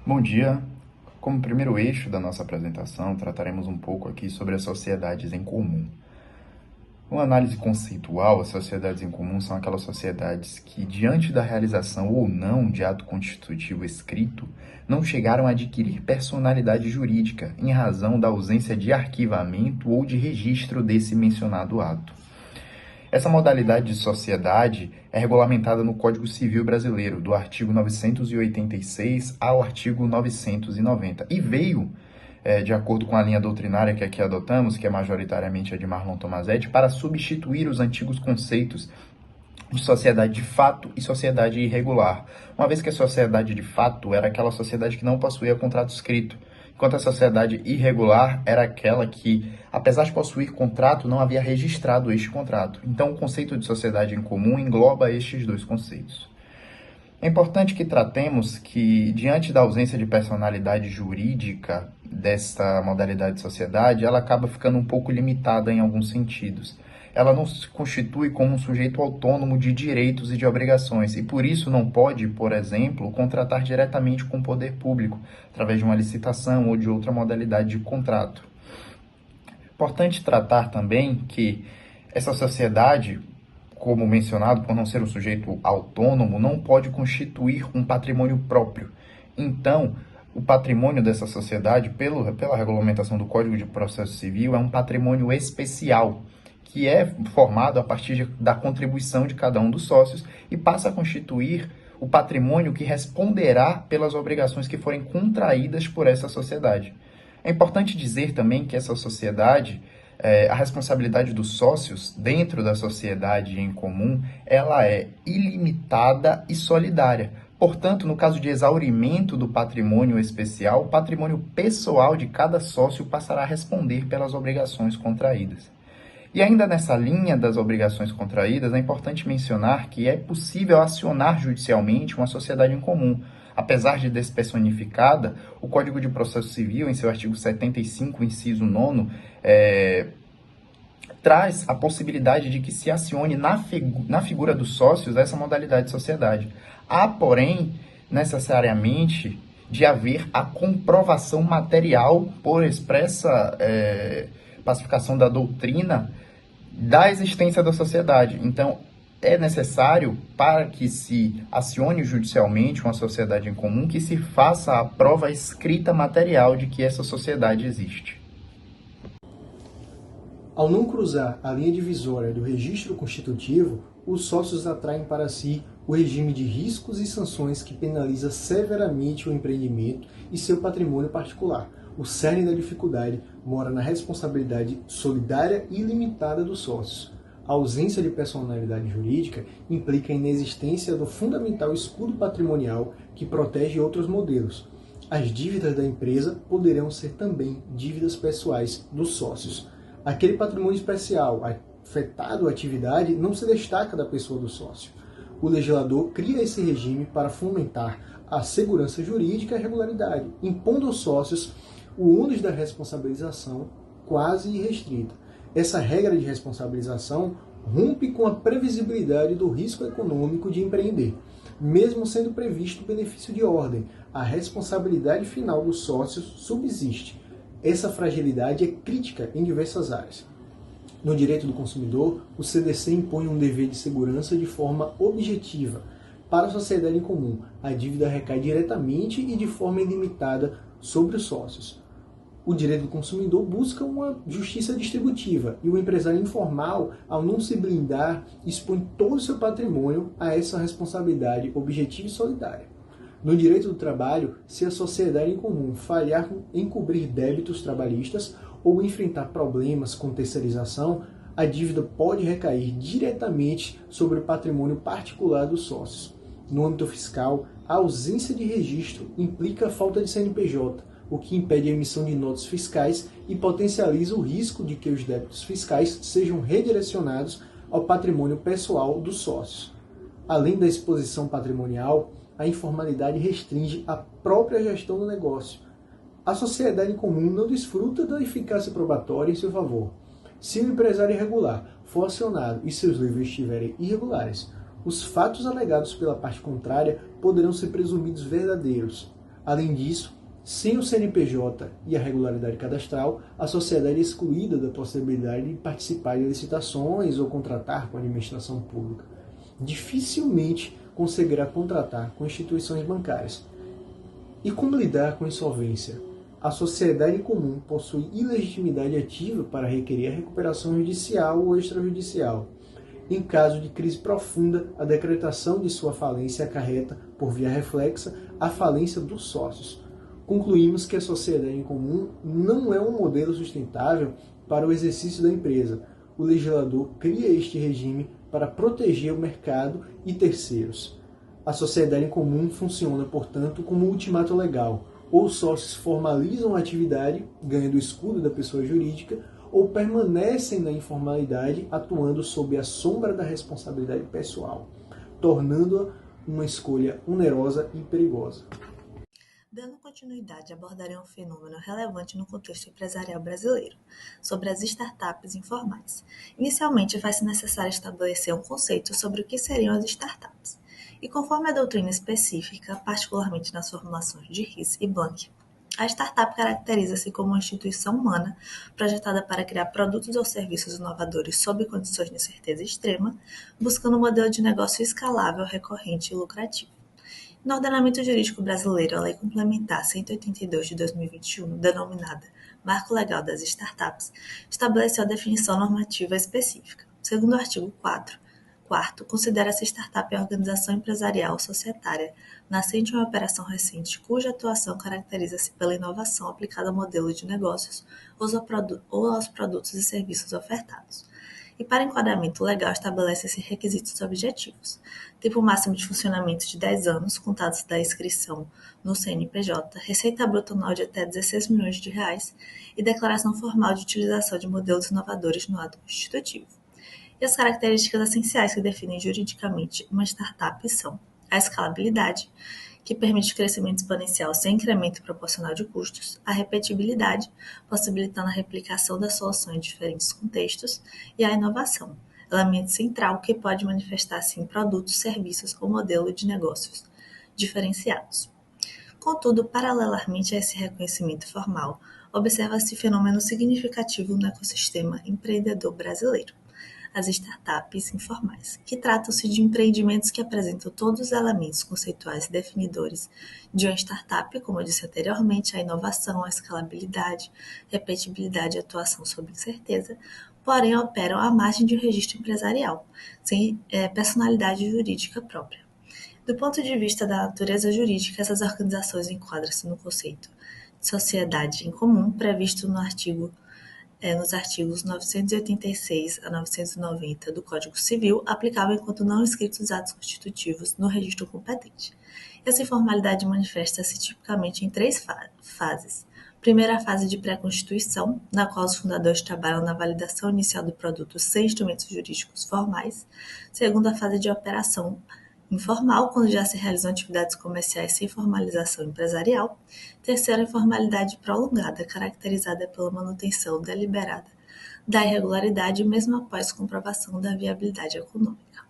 Bom dia. Como primeiro eixo da nossa apresentação, trataremos um pouco aqui sobre as sociedades em comum. Uma análise conceitual, as sociedades em comum são aquelas sociedades que, diante da realização ou não de ato constitutivo escrito, não chegaram a adquirir personalidade jurídica em razão da ausência de arquivamento ou de registro desse mencionado ato. Essa modalidade de sociedade é regulamentada no Código Civil Brasileiro, do artigo 986 ao artigo 990, e veio, de acordo com a linha doutrinária que aqui adotamos, que é majoritariamente a de Marlon Tomasetti, para substituir os antigos conceitos de sociedade de fato e sociedade irregular, uma vez que a sociedade de fato era aquela sociedade que não possuía contrato escrito, enquanto a sociedade irregular era aquela que, apesar de possuir contrato, não havia registrado este contrato. Então, o conceito de sociedade em comum engloba estes dois conceitos. É importante que tratemos que, diante da ausência de personalidade jurídica desta modalidade de sociedade, ela acaba ficando um pouco limitada em alguns sentidos. Ela não se constitui como um sujeito autônomo de direitos e de obrigações, e por isso não pode, por exemplo, contratar diretamente com o poder público, através de uma licitação ou de outra modalidade de contrato. Importante tratar também que essa sociedade, como mencionado, por não ser um sujeito autônomo, não pode constituir um patrimônio próprio. Então, o patrimônio dessa sociedade, pela regulamentação do Código de Processo Civil, é um patrimônio especial, que é formado a partir da contribuição de cada um dos sócios e passa a constituir o patrimônio que responderá pelas obrigações que forem contraídas por essa sociedade. É importante dizer também que essa sociedade, a responsabilidade dos sócios dentro da sociedade em comum, ela é ilimitada e solidária. Portanto, no caso de exaurimento do patrimônio especial, o patrimônio pessoal de cada sócio passará a responder pelas obrigações contraídas. E ainda nessa linha das obrigações contraídas, é importante mencionar que é possível acionar judicialmente uma sociedade em comum. Apesar de despersonificada, o Código de Processo Civil, em seu artigo 75, inciso 9, traz a possibilidade de que se acione na figura dos sócios essa modalidade de sociedade. Há, porém, necessariamente de haver a comprovação material por expressa pacificação da doutrina da existência da sociedade. Então, é necessário, para que se acione judicialmente uma sociedade em comum, que se faça a prova escrita material de que essa sociedade existe. Ao não cruzar a linha divisória do registro constitutivo, os sócios atraem para si o regime de riscos e sanções que penaliza severamente o empreendimento e seu patrimônio particular. O cerne da dificuldade mora na responsabilidade solidária e ilimitada dos sócios. A ausência de personalidade jurídica implica a inexistência do fundamental escudo patrimonial que protege outros modelos. As dívidas da empresa poderão ser também dívidas pessoais dos sócios. Aquele patrimônio especial afetado à atividade não se destaca da pessoa do sócio. O legislador cria esse regime para fomentar a segurança jurídica e a regularidade, impondo aos sócios o ônus da responsabilização quase irrestrita. Essa regra de responsabilização rompe com a previsibilidade do risco econômico de empreender. Mesmo sendo previsto o benefício de ordem, a responsabilidade final dos sócios subsiste. Essa fragilidade é crítica em diversas áreas. No direito do consumidor, o CDC impõe um dever de segurança de forma objetiva. Para a sociedade em comum, a dívida recai diretamente e de forma ilimitada sobre os sócios. O direito do consumidor busca uma justiça distributiva e o empresário informal, ao não se blindar, expõe todo o seu patrimônio a essa responsabilidade objetiva e solidária. No direito do trabalho, se a sociedade em comum falhar em cobrir débitos trabalhistas ou enfrentar problemas com terceirização, a dívida pode recair diretamente sobre o patrimônio particular dos sócios. No âmbito fiscal, a ausência de registro implica a falta de CNPJ, o que impede a emissão de notas fiscais e potencializa o risco de que os débitos fiscais sejam redirecionados ao patrimônio pessoal dos sócios. Além da exposição patrimonial, a informalidade restringe a própria gestão do negócio. A sociedade em comum não desfruta da eficácia probatória em seu favor. Se o empresário irregular for acionado e seus livros estiverem irregulares, os fatos alegados pela parte contrária poderão ser presumidos verdadeiros. Além disso, sem o CNPJ e a regularidade cadastral, a sociedade é excluída da possibilidade de participar de licitações ou contratar com a administração pública. Dificilmente conseguirá contratar com instituições bancárias. E como lidar com a insolvência? A sociedade comum possui ilegitimidade ativa para requerer a recuperação judicial ou extrajudicial. Em caso de crise profunda, a decretação de sua falência acarreta, por via reflexa, a falência dos sócios. Concluímos que a sociedade em comum não é um modelo sustentável para o exercício da empresa. O legislador cria este regime para proteger o mercado e terceiros. A sociedade em comum funciona, portanto, como ultimato legal. Ou os sócios formalizam a atividade, ganhando o escudo da pessoa jurídica, ou permanecem na informalidade, atuando sob a sombra da responsabilidade pessoal, tornando-a uma escolha onerosa e perigosa. Dando continuidade, abordarei um fenômeno relevante no contexto empresarial brasileiro, sobre as startups informais. Inicialmente, vai-se necessário estabelecer um conceito sobre o que seriam as startups. E conforme a doutrina específica, particularmente nas formulações de Ries e Blank, a startup caracteriza-se como uma instituição humana projetada para criar produtos ou serviços inovadores sob condições de certeza extrema, buscando um modelo de negócio escalável, recorrente e lucrativo. No ordenamento jurídico brasileiro, a Lei Complementar 182 de 2021, denominada Marco Legal das Startups, estabeleceu a definição normativa específica. Segundo o artigo 4º, considera-se startup a organização empresarial ou societária nascente em uma operação recente cuja atuação caracteriza-se pela inovação aplicada ao modelo de negócios ou aos produtos e serviços ofertados. E para enquadramento legal estabelece-se requisitos objetivos, tipo máximo de funcionamento de 10 anos, contados da inscrição no CNPJ, receita bruta anual de até 16 milhões de reais e declaração formal de utilização de modelos inovadores no ato constitutivo. E as características essenciais que definem juridicamente uma startup são a escalabilidade, que permite crescimento exponencial sem incremento proporcional de custos, a repetibilidade, possibilitando a replicação da solução em diferentes contextos, e a inovação, elemento central que pode manifestar-se em produtos, serviços ou modelo de negócios diferenciados. Contudo, paralelamente a esse reconhecimento formal, observa-se fenômeno significativo no ecossistema empreendedor brasileiro: as startups informais, que tratam-se de empreendimentos que apresentam todos os elementos conceituais definidores de uma startup, como eu disse anteriormente, a inovação, a escalabilidade, repetibilidade e atuação sob incerteza, porém operam à margem de um registro empresarial, sem personalidade jurídica própria. Do ponto de vista da natureza jurídica, essas organizações enquadram-se no conceito de sociedade em comum, previsto nos artigos 986 a 990 do Código Civil, aplicável enquanto não inscritos os atos constitutivos no registro competente. Essa informalidade manifesta-se tipicamente em 3 fases. Primeira fase de pré-constituição, na qual os fundadores trabalham na validação inicial do produto sem instrumentos jurídicos formais. Segunda fase de operação informal, quando já se realizam atividades comerciais sem formalização empresarial. Terceira, informalidade prolongada, caracterizada pela manutenção deliberada da irregularidade, mesmo após comprovação da viabilidade econômica.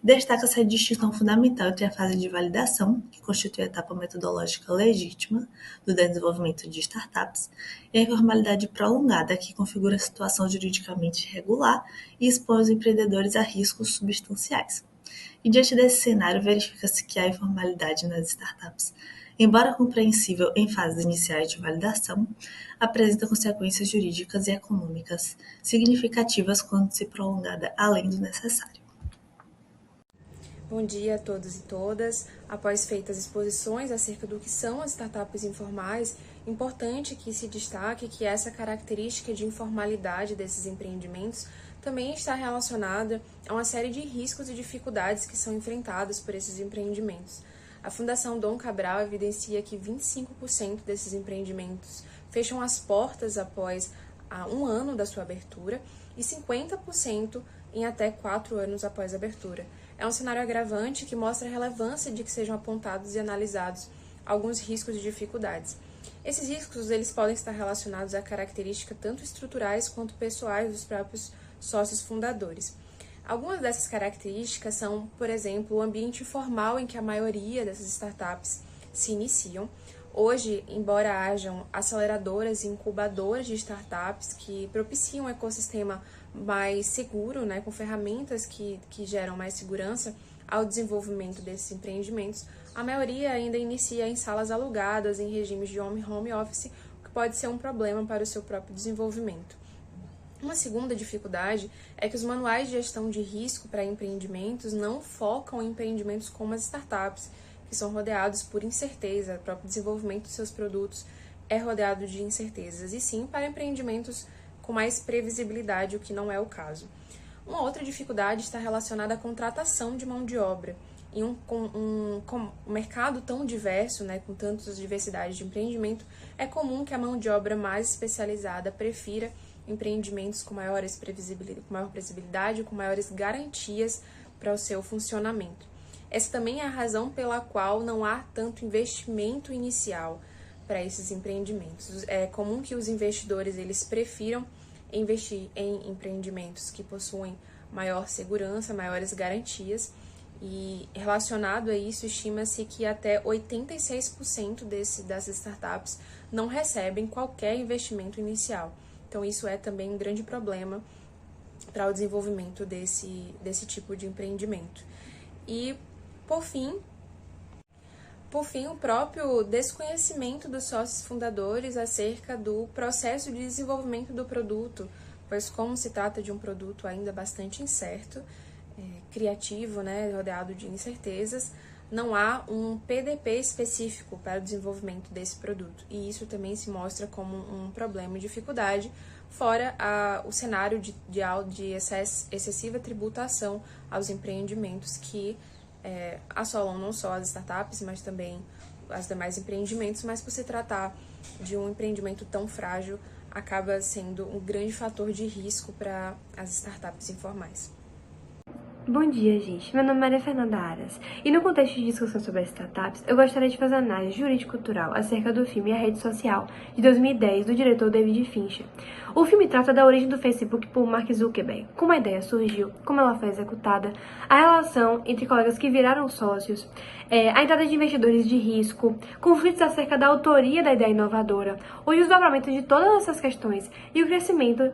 Destaca-se a distinção fundamental entre a fase de validação, que constitui a etapa metodológica legítima do desenvolvimento de startups, e a informalidade prolongada, que configura a situação juridicamente irregular e expõe os empreendedores a riscos substanciais. E diante desse cenário, verifica-se que a informalidade nas startups, embora compreensível em fases iniciais de validação, apresenta consequências jurídicas e econômicas significativas quando se prolongada além do necessário. Bom dia a todos e todas. Após feitas exposições acerca do que são as startups informais, importante que se destaque que essa característica de informalidade desses empreendimentos também está relacionada a uma série de riscos e dificuldades que são enfrentados por esses empreendimentos. A Fundação Dom Cabral evidencia que 25% desses empreendimentos fecham as portas após 1 ano da sua abertura e 50% em até 4 anos após a abertura. É um cenário agravante que mostra a relevância de que sejam apontados e analisados alguns riscos e dificuldades. Esses riscos eles podem estar relacionados a características tanto estruturais quanto pessoais dos próprios sócios fundadores. Algumas dessas características são, por exemplo, o ambiente informal em que a maioria dessas startups se iniciam, Hoje, embora hajam aceleradoras e incubadoras de startups que propiciam um ecossistema mais seguro, né, com ferramentas que geram mais segurança ao desenvolvimento desses empreendimentos, a maioria ainda inicia em salas alugadas, em regimes de home office, o que pode ser um problema para o seu próprio desenvolvimento. Uma segunda dificuldade é que os manuais de gestão de risco para empreendimentos não focam em empreendimentos como as startups, que são rodeados por incerteza. O próprio desenvolvimento dos seus produtos é rodeado de incertezas, e sim para empreendimentos com mais previsibilidade, o que não é o caso. Uma outra dificuldade está relacionada à contratação de mão de obra. Em um mercado tão diverso, né, com tantas diversidades de empreendimento, é comum que a mão de obra mais especializada prefira empreendimentos com maior previsibilidade, com maiores garantias para o seu funcionamento. Essa também é a razão pela qual não há tanto investimento inicial para esses empreendimentos. É comum que os investidores eles prefiram investir em empreendimentos que possuem maior segurança, maiores garantias, e relacionado a isso, estima-se que até 86% das startups não recebem qualquer investimento inicial. Então, isso é também um grande problema para o desenvolvimento desse tipo de empreendimento. E, por fim, o próprio desconhecimento dos sócios fundadores acerca do processo de desenvolvimento do produto, pois como se trata de um produto ainda bastante incerto, criativo, né, rodeado de incertezas, não há um PDP específico para o desenvolvimento desse produto. E isso também se mostra como um problema e dificuldade, fora o cenário de excessiva tributação aos empreendimentos que assolam não só as startups, mas também os demais empreendimentos, mas por se tratar de um empreendimento tão frágil, acaba sendo um grande fator de risco para as startups informais. Bom dia, gente. Meu nome é Maria Fernanda Aras, e no contexto de discussão sobre as startups, eu gostaria de fazer análise jurídico-cultural acerca do filme A Rede Social, de 2010, do diretor David Fincher. O filme trata da origem do Facebook por Mark Zuckerberg, como a ideia surgiu, como ela foi executada, a relação entre colegas que viraram sócios, a entrada de investidores de risco, conflitos acerca da autoria da ideia inovadora, o desdobramento de todas essas questões e o crescimento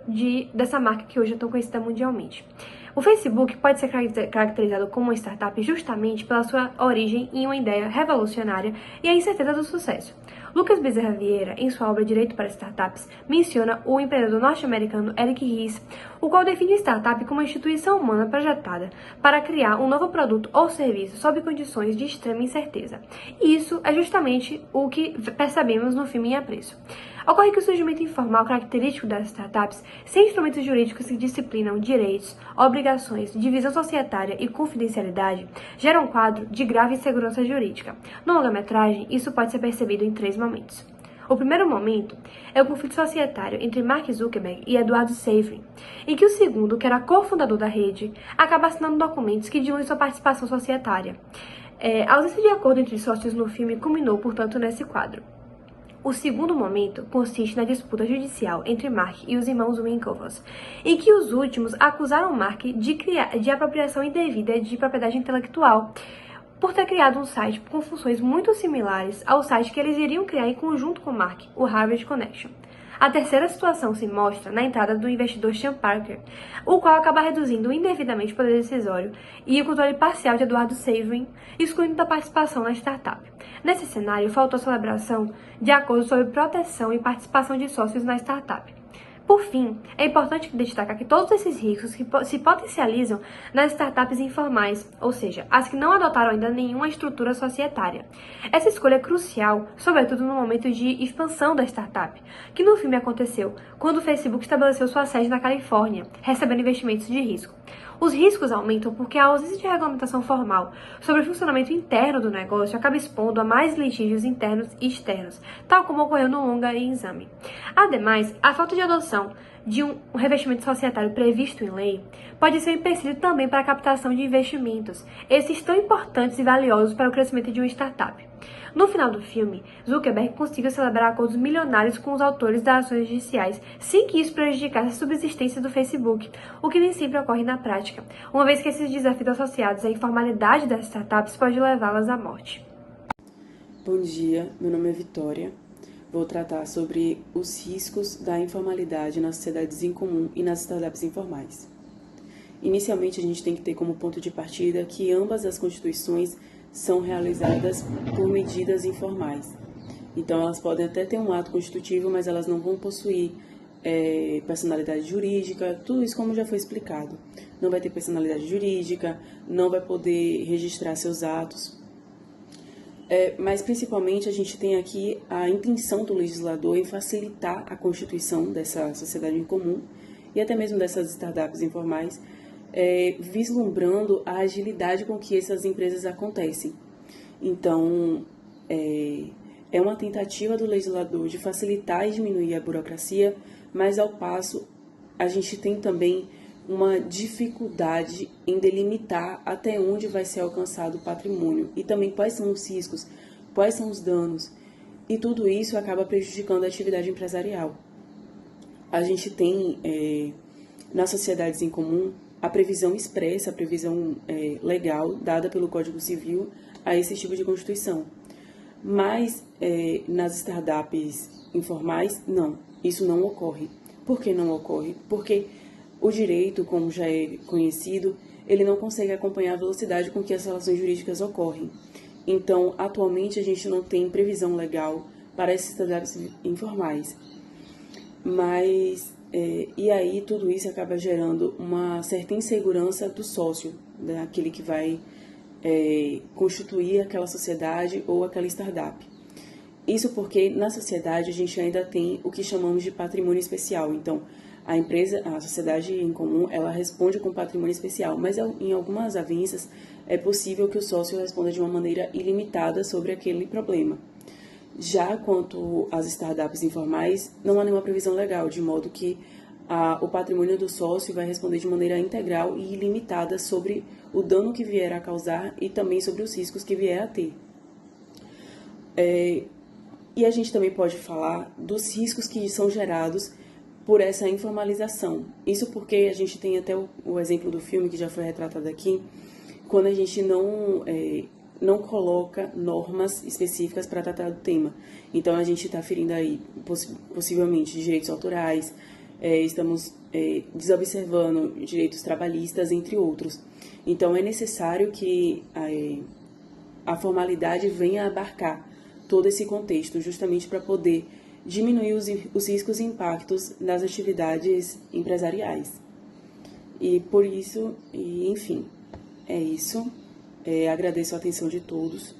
dessa marca que hoje é tão conhecida mundialmente. O Facebook pode ser caracterizado como uma startup justamente pela sua origem em uma ideia revolucionária e a incerteza do sucesso. Lucas Bezerra Vieira, em sua obra Direito para Startups, menciona o empreendedor norte-americano Eric Ries, o qual define a startup como uma instituição humana projetada para criar um novo produto ou serviço sob condições de extrema incerteza. E isso é justamente o que percebemos no filme Em Apreço. Ocorre que o surgimento informal característico das startups, sem instrumentos jurídicos que disciplinam direitos, obrigações, divisão societária e confidencialidade, gera um quadro de grave insegurança jurídica. No longa-metragem, isso pode ser percebido em 3 momentos. O primeiro momento é o conflito societário entre Mark Zuckerberg e Eduardo Saverin, em que o segundo, que era cofundador da rede, acaba assinando documentos que diluem sua participação societária. A ausência de acordo entre sócios no filme culminou, portanto, nesse quadro. O segundo momento consiste na disputa judicial entre Mark e os irmãos Winklevoss, em que os últimos acusaram Mark de apropriação indevida de propriedade intelectual, por ter criado um site com funções muito similares ao site que eles iriam criar em conjunto com Mark, o Harvard Connection. A terceira situação se mostra na entrada do investidor Sean Parker, o qual acaba reduzindo indevidamente o poder decisório e o controle parcial de Eduardo Saverin, excluindo da participação na startup. Nesse cenário, faltou a celebração de acordos sobre proteção e participação de sócios na startup. Por fim, é importante destacar que todos esses riscos se potencializam nas startups informais, ou seja, as que não adotaram ainda nenhuma estrutura societária. Essa escolha é crucial, sobretudo no momento de expansão da startup, que no filme aconteceu quando o Facebook estabeleceu sua sede na Califórnia, recebendo investimentos de risco. Os riscos aumentam porque a ausência de regulamentação formal sobre o funcionamento interno do negócio acaba expondo a mais litígios internos e externos, tal como ocorreu no longa e exame. Ademais, a falta de adoção de um revestimento societário previsto em lei pode ser um empecilho também para a captação de investimentos, esses tão importantes e valiosos para o crescimento de uma startup. No final do filme, Zuckerberg conseguiu celebrar acordos milionários com os autores das ações judiciais, sem que isso prejudicasse a subsistência do Facebook, o que nem sempre ocorre na prática, uma vez que esses desafios associados à informalidade das startups podem levá-las à morte. Bom dia, meu nome é Vitória. Vou tratar sobre os riscos da informalidade nas sociedades em comum e nas startups informais. Inicialmente, a gente tem que ter como ponto de partida que ambas as constituições são realizadas por medidas informais. Então, elas podem até ter um ato constitutivo, mas elas não vão possuir personalidade jurídica, tudo isso como já foi explicado. Não vai ter personalidade jurídica, não vai poder registrar seus atos. Mas, principalmente, a gente tem aqui a intenção do legislador em facilitar a constituição dessa sociedade em comum e até mesmo dessas startups informais, vislumbrando a agilidade com que essas empresas acontecem. Então, é uma tentativa do legislador de facilitar e diminuir a burocracia, mas, ao passo, a gente tem também uma dificuldade em delimitar até onde vai ser alcançado o patrimônio e também quais são os riscos, quais são os danos. E tudo isso acaba prejudicando a atividade empresarial. A gente tem, nas sociedades em comum, a previsão expressa, a previsão legal dada pelo Código Civil a esse tipo de constituição. Mas nas startups informais, não, isso não ocorre. Por que não ocorre? Porque o direito, como já é conhecido, ele não consegue acompanhar a velocidade com que as relações jurídicas ocorrem. Então, atualmente, a gente não tem previsão legal para esses startups informais. Mas, e aí, tudo isso acaba gerando uma certa insegurança do sócio, daquele que vai constituir aquela sociedade ou aquela startup. Isso porque, na sociedade, a gente ainda tem o que chamamos de patrimônio especial. Então, a sociedade em comum, ela responde com patrimônio especial, mas em algumas avanças é possível que o sócio responda de uma maneira ilimitada sobre aquele problema. Já quanto às startups informais, não há nenhuma previsão legal, de modo que o patrimônio do sócio vai responder de maneira integral e ilimitada sobre o dano que vier a causar e também sobre os riscos que vier a ter. E a gente também pode falar dos riscos que são gerados por essa informalização. Isso porque a gente tem até o exemplo do filme que já foi retratado aqui, quando a gente não coloca normas específicas para tratar do tema. Então, a gente está ferindo aí, possivelmente, direitos autorais, estamos desobservando direitos trabalhistas, entre outros. Então, é necessário que a formalidade venha abarcar todo esse contexto, justamente para poder diminuir os riscos e impactos das atividades empresariais. E por isso, enfim, é isso. Agradeço a atenção de todos.